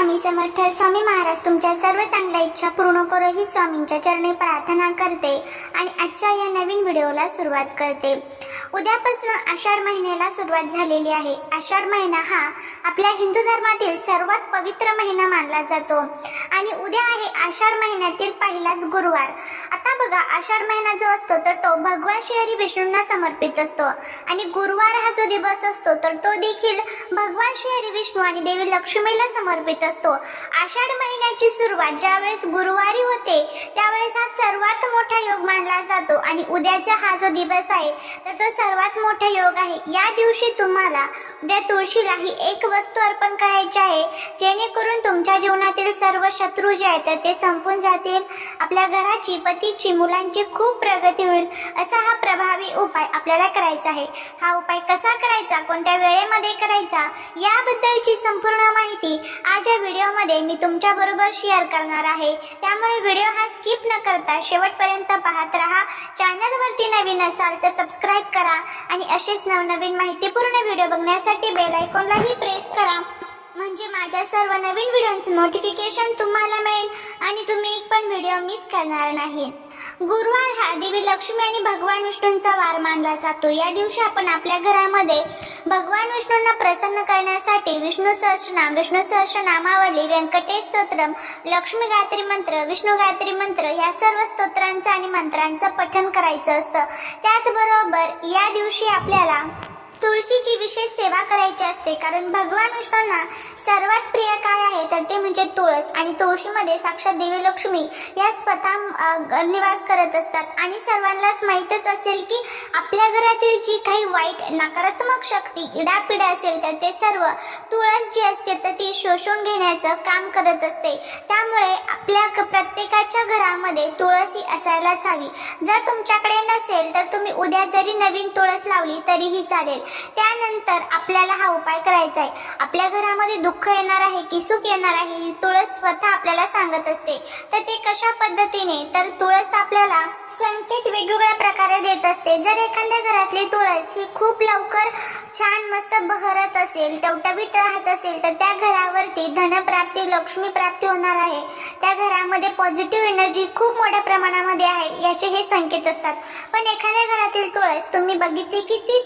स्वामी समर्थ. स्वामी महाराज तुमच्या सर्व चांगल्या इच्छा पूर्ण करो ही स्वामींच्या चरणी प्रार्थना करते आणि आजच्या या नवीन व्हिडिओला सुरुवात करते. उद्यापासून आषाढ महिन्याला सुरुवात झालेली आहे. आषाढ महिना हा आपल्या हिंदू धर्मातील सर्वात पवित्र महिना मानला जातो आणि उद्या आहे आषाढ महिन्यातील पहिलाच गुरुवार. आता बघा, आषाढ महिना जो असतो तर तो भगवान श्री विष्णूंना समर्पित असतो आणि गुरुवार हा जो दिवस असतो तर तो देखील भगवान श्री विष्णू आणि देवी लक्ष्मीला समर्पित असतो. आषाढ महिन्याची सुरुवात ज्यावेळेस गुरुवारी होते त्यावेळेस हा सर्वात मोठा योग मानला जातो आणि उद्याचा हा जो दिवस आहे तर तो सर्वात मोठा योग आहे. या दिवशी तुम्हाला उद्या तुळशीला ही एक वस्तू अर्पण करायची आहे जेणेकरून तुमच्या जीवनातील सर्व शत्रू जे आहेत तर ते संपून जातील. आपल्या घराची, पतीची, मुलांची खूप प्रगती होईल. असा हा प्रभावी उपाय आपल्याला करायचा आहे. हा उपाय कसा करायचा, कोणत्या वेळेमध्ये करायचा याबद्दलची संपूर्ण माहिती आज या व्हिडिओमध्ये मी तुमच्या बरोबर शेअर करणार आहे. त्यामुळे व्हिडिओ हा स्किप न करता शेवटपर्यंत पाहत राहा. चॅनलवरती नवीन असाल तर सबस्क्राईब करा आणि असेच नवनवीन माहितीपूर्ण व्हिडिओ बघण्यासाठी बेल आयकॉनलाही प्रेस करा, म्हणजे माझ्या सर्व नवीन व्हिडिओचे नोटिफिकेशन तुम्हाला मिळेल आणि तुम्ही एक पण व्हिडिओ मिस करणार नाही. गुरुवार हा देवी लक्ष्मी आणि भगवान विष्णूंचा वार मानला जातो. या दिवशी आपण आपल्या घरामध्ये भगवान विष्णूंना प्रसन्न करण्यासाठी विष्णू सहस्रनामावली, व्यंकटेश स्तोत्रम, लक्ष्मी गायत्री मंत्र, विष्णू गायत्री मंत्र या सर्व स्तोत्रांचं आणि मंत्रांचं पठण करायचं असतं. त्याचबरोबर या दिवशी आपल्याला तुळशीची विशेष सेवा करायची असते, कारण भगवान विष्णूंना सर्वात प्रिय काय आहे तर ते म्हणजे तुळस आणि तुळशीमध्ये साक्षात देवी लक्ष्मी या स्वतः निवास करत असतात. आणि सर्वांनाच माहीतच असेल की आपल्या घरातील जी काही वाईट नकारात्मक शक्ती, इडापिडा असेल तर ते सर्व तुळस जी असते तर ती शोषून घेण्याचं काम करत असते. त्यामुळे आपल्या प्रत्येकाच्या घरामध्ये तुळस ही असायलाच हवी. जर तुमच्याकडे नसेल तर तुम्ही उद्या जरी नवीन तुळस लावली तरीही चालेल. त्यानंतर आपल्याला हा उपाय करायचा आहे. आपल्या घरामध्ये दुःख येणार आहे की सुख येणार आहे ही तुळस स्वतः आपल्याला सांगत असते. तर ते कशा पद्धतीने, तर तुळस आपल्याला संकेत वेगवेगळ्या प्रकारे देत असते. जर एखाद्या घरातली तुळस ही खूप लवकर छान मस्त बहरत असेल, टवटवीत राहत असेल तर त्या घरावरती धनप्राप्ती, लक्ष्मी प्राप्ती होणार आहे. त्या घरामध्ये पॉझिटिव्ह एनर्जी खूप मोठ्या प्रमाणामध्ये आहे याचे हे संकेत असतात. पण एखाद्या घरातील तुळस तुम्ही बघितली की ती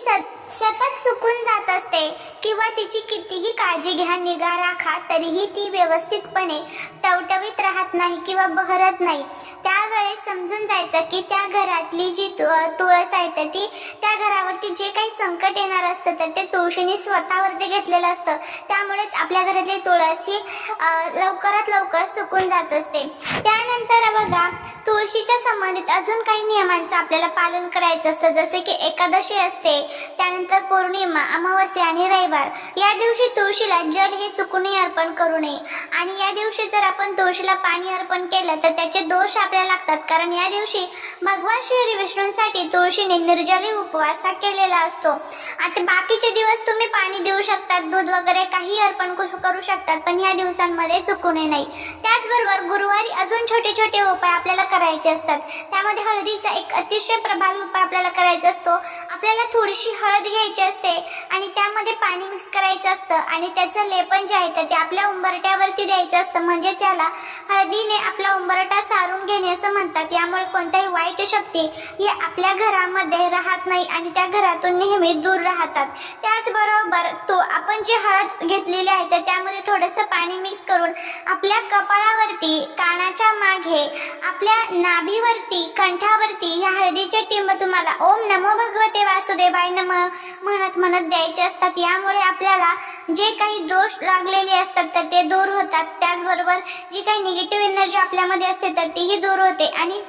सतत सुकून जात असते किंवा तिची कितीही काळजी घ्या, निगा राखा तरीही ती व्यवस्थितपणे टवटवीत राहत नाही किंवा बहरत नाही. त्यावेळेस समजून जायचं की त्या घरातली जी तुळस आहे तर ती त्या घरावरती जे काही संकट येणार असतं तर ते तुळशीने स्वतःवरती घेतलेलं असतं. त्यामुळेच आपल्या घरातली तुळस ही लवकरात लवकर सुकून जात असते. त्यानंतर बघा, तुळशीच्या संबंधित अजून काही नियमांचं आपल्याला पालन करायचं असतं, जसे की एकादशी असते, त्यानंतर पौर्णिमा, अमावस्या आणि रविवार. या दिवशी तुळशीला जल हे चुकूनही अर्पण करू नये आणि या दिवशी जर आपण तुळशीला पाणी अर्पण केलं तर त्याचे दोष आपल्याला लागतात, कारण या दिवशी भगवान श्री विष्णूंसाठी तुळशीने निर्जली उपवास केलेला असतो. आता बाकीचे दिवस तुम्ही पाणी देऊ शकतात, दूध वगैरे काही अर्पण करू शकतात, पण या दिवसांमध्ये चुकू नये नाही. त्याचबरोबर गुरुवारी अजून छोटे छोटे उपाय आपल्याला करायचे असतात. त्यामध्ये हळदीचा एक अतिशय प्रभावी उपाय आपल्याला करायचा असतो. आपल्याला थोडीशी हळद घ्यायची असते आणि त्यामध्ये पाणी मिक्स करायचं असतं आणि त्याचं लेपन जे आहे तर ते आपल्या उंबरट्यावरती द्यायचं असतं, म्हणजे त्याला हळदीने आपला उंबरटा सारून घेणे असं म्हणतात. यामुळे कोणत्याही वाईट शक्ती ही आपल्या घरामध्ये राहत नाही आणि त्या घरातून नेहमी दूर राहतात. त्याचबरोबर आपण जी हळद घेतलेली आहे तर त्यामध्ये थोडंसं पाणी मिक्स करून आपल्या कपाळावरती, कानाच्या मागे, आपल्या नाभीवरती, कंठावरती ह्या हळदीचे टिंब तुम्हाला ओम नमो भगवते वासुदेवाय नमः म्हणत द्यायचे असतात. यामुळे आपल्याला जे काही दोष लागलेले असतात तर ते दूर होतात. त्याचबरोबर जी काही निगेटिव्ह एनर्जी आपल्यामध्ये असते तर तीही दूर होते आणि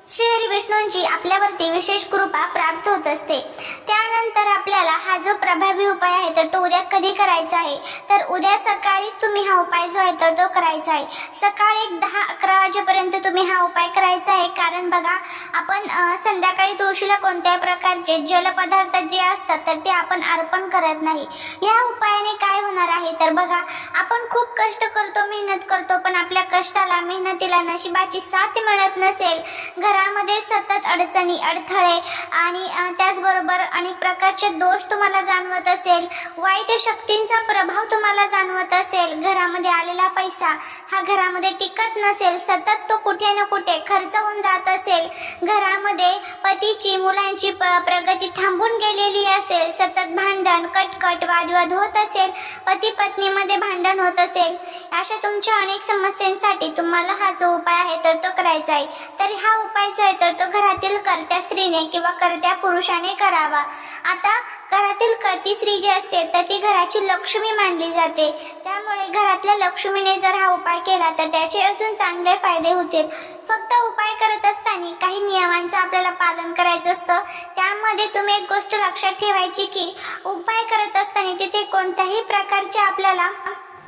श्री विष्णूंची आपल्यावरती विशेष कृपा प्राप्त होत असते. त्यानंतर आपल्याला हा जो प्रभावी उपाय आहे तर तो उद्या कधी करायचा आहे तर उद्या सकाळीच तुम्ही हा उपाय जो आहे तर तो करायचा आहे. सकाळी 10-11 वाजेपर्यंत तुम्ही हा उपाय करायचा आहे, कारण बघा आपण संध्याकाळी तुळशीला कोणत्याही प्रकारचे जलपदार्थ जे असतात तर ते आपण अर्पण करत नाही. या उपायाने काय होणार आहे तर बघा, आपण खूप कष्ट करतो, मेहनत करतो, पण आपल्या कष्टाला, मेहनतीला नशिबाची साथ मिळत नसेल, घरामध्ये सतत अडचणी, अडथळे आणि त्याचबरोबर अनेक प्रकारचे दोष तुम्हाला जाणवत असेल, वाईट शक्तींचा प्रभाव तुम्हाला जाणवत असेल, घरामध्ये घरामध्ये आलेला पैसा हा घरामध्ये टिकत नसेल, सतत तो कुठे ना कुठे खर्च होऊन जात असेल, घरामध्ये पतीची मुलांची प्रगती थांबून गेलेली असेल, सतत भांडण कटकट वादविवाद होत असेल, पती पत्नीमध्ये भांडण होत असेल, अशा तुमच्या अनेक समस्यांसाठी तुम्हाला हा जो उपाय आहे तर तो करायचा आहे. तर हा उपाय जो आहे तर तो घरातील कर्त्या स्त्रीने किंवा कर्त्या पुरुषाने करावा. आता घरातील कर्ती स्त्री जी असते तर ती घराची लक्ष्मी मानली जाते. त्यामुळे घरातल्या लक्ष्मीने जर हा उपाय केला तर त्याचे अजून चांगले फायदे होतील. फक्त उपाय करत असताना काही नियमांचं आपल्याला पालन करायचं असतं. त्यामध्ये तुम्ही एक गोष्ट लक्षात ठेवायची की उपाय करत असताना तिथे कोणत्याही प्रकारचे आपल्याला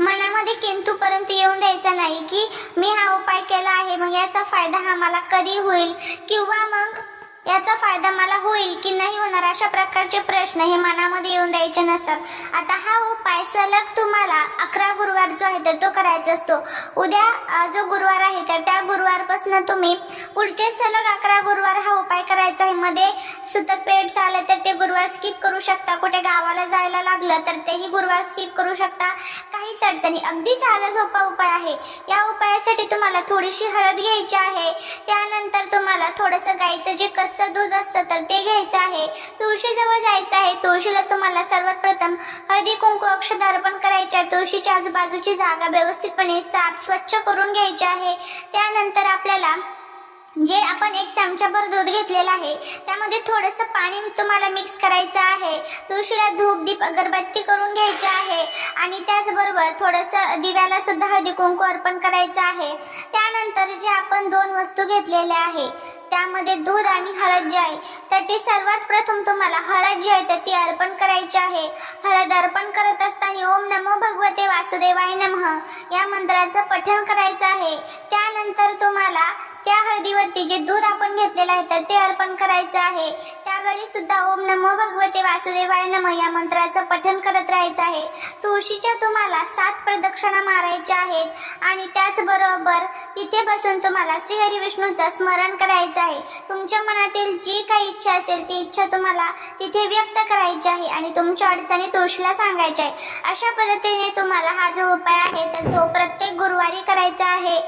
मनामध्ये किंतु परंतु येऊन द्यायचा नाही की मी हा उपाय केला आहे मग याचा फायदा हा मला कधी होईल किंवा मग याचा फायदा मला होईल की नाही होणार, अशा प्रकारचे प्रश्न हे मनामध्ये येऊन द्यायचे नसतात. आता हा उपाय सलग तुम्हाला 11 गुरुवार जो आहे तर तो करायचा असतो. उद्या जो गुरुवार आहे तर त्या गुरुवारपासून तुम्ही पुढचे सलग 11 गुरुवार हा उपाय करायचा आहे. मध्ये सुतक पिरियड्स आले तर ते गुरुवार स्किप करू शकता, कुठे गावाला जायला लागलं तर तेही गुरुवार स्किप करू शकता, काहीच अडचणी. अगदी साधा सोपा उपाय आहे. या उपायासाठी तुम्हाला थोडीशी हळद घ्यायची आहे, त्यानंतर तुम्हाला थोडंसं गाईचं जे कच्चं दूध असतं तर ते घ्यायचं आहे, तुळशीजवळ जायचं आहे. तुळशीला तुम्हाला सर्वात प्रथम हळदी कुंकू अक्षत अर्पण करायचे आहे. तुळशीच्या आजूबाजूची जागा व्यवस्थितपणे साफ स्वच्छ करून घ्यायची आहे. त्यानंतर आपल्याला जे आपण 1 चमचाभर दूध घेतलेलं आहे त्यामध्ये थोडंसं पाणी तुम्हाला मिक्स करायचं आहे. तुळशीला धूप दीप अगरबत्ती करून घ्यायची आहे आणि त्याचबरोबर थोडंसं दिव्याला सुद्धा हळदी कुंकू अर्पण करायचं आहे. त्यानंतर जे आपण 2 वस्तू घेतलेल्या आहे त्यामध्ये दूध आणि हळद जी आहे तर ती सर्वात प्रथम तुम्हाला हळद जी आहे तर ती अर्पण करायची आहे. हळद अर्पण करत असताना ओम नमो भगवते वासुदेवाय नमः या मंत्राचं पठण करायचं आहे. त्यानंतर तुम्हाला त्या हळदीवरती जे दूध आपण घेतलेलं आहे तर ते अर्पण करायचं आहे. त्यावेळी सुद्धा ओम नमो भगवते वासुदेवाय नमः या मंत्राचं पठण करत राहायचं आहे. तुळशीच्या तुम्हाला 7 प्रदक्षिणा मारायच्या आहेत आणि त्याचबरोबर तिथे बसून तुम्हाला श्री हरी विष्णूचं स्मरण करायचं आहे. तुमच्या मनातील जी काही इच्छा असेल ती इच्छा तुम्हाला तिथे व्यक्त करायची आहे आणि तुमच्या अडचणी तुळशीला सांगायच्या आहे. अशा पद्धतीने तुम्हाला हा जो उपाय आहे तर तो प्रत्येक गुरुवारी करायचा आहे.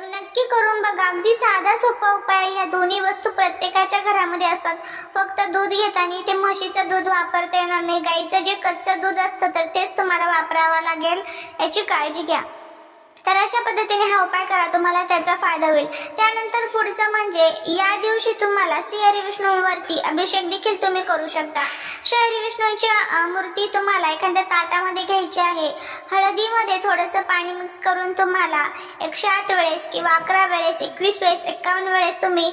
नक्की करून बघा. अगदी साधा सोपा उपाय आहे. ह्या दोन्ही वस्तू प्रत्येकाच्या घरामध्ये असतात. फक्त दूध घेताना ते म्हशीचं दूध वापरता येणार नाही, गाईचं जे कच्चं दूध असतं तर तेच तुम्हाला वापरावं लागेल, याची काळजी घ्या. तर अशा पद्धतीने हा उपाय करा, तुम्हाला त्याचा फायदा होईल. त्यानंतर पुढचं म्हणजे या दिवशी तुम्हाला श्री हरी विष्णूवरती अभिषेक देखील तुम्ही करू शकता. श्री हरी विष्णूची मूर्ती तुम्हाला एखाद्या ताटामध्ये घ्यायची आहे. हळदीमध्ये थोडंसं पाणी मिक्स करून तुम्हाला 108 वेळेस किंवा 11 वेळेस 21 वेळेस 51 वेळेस तुम्ही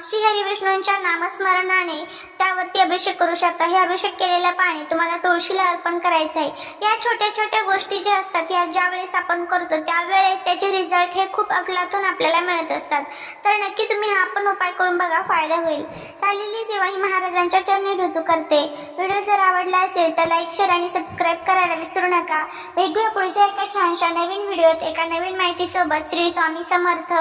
श्री हरी विष्णूंच्या नामस्मरणाने त्यावरती अभिषेक करू शकता. हे अभिषेक केलेलं पाणी तुम्हाला तुळशीला अर्पण करायचं आहे. या छोट्या छोट्या गोष्टी ज्या असतात या ज्या वेळेस आपण करतो त्यावेळेस त्याचे रिझल्ट हे खूप अफलातून आपल्याला मिळत असतात. तर नक्की तुम्ही हा पण उपाय करून बघा, फायदा होईल. चाललेली सेवा ही महाराजांच्या चरणी रुजू करते. व्हिडिओ जर आवडला असेल तर लाईक शेअर आणि सबस्क्राईब करायला विसरू नका. भेटूया पुढच्या एका छानशा नवीन व्हिडिओत एका नवीन माहितीसोबत. श्री स्वामी समर्थ.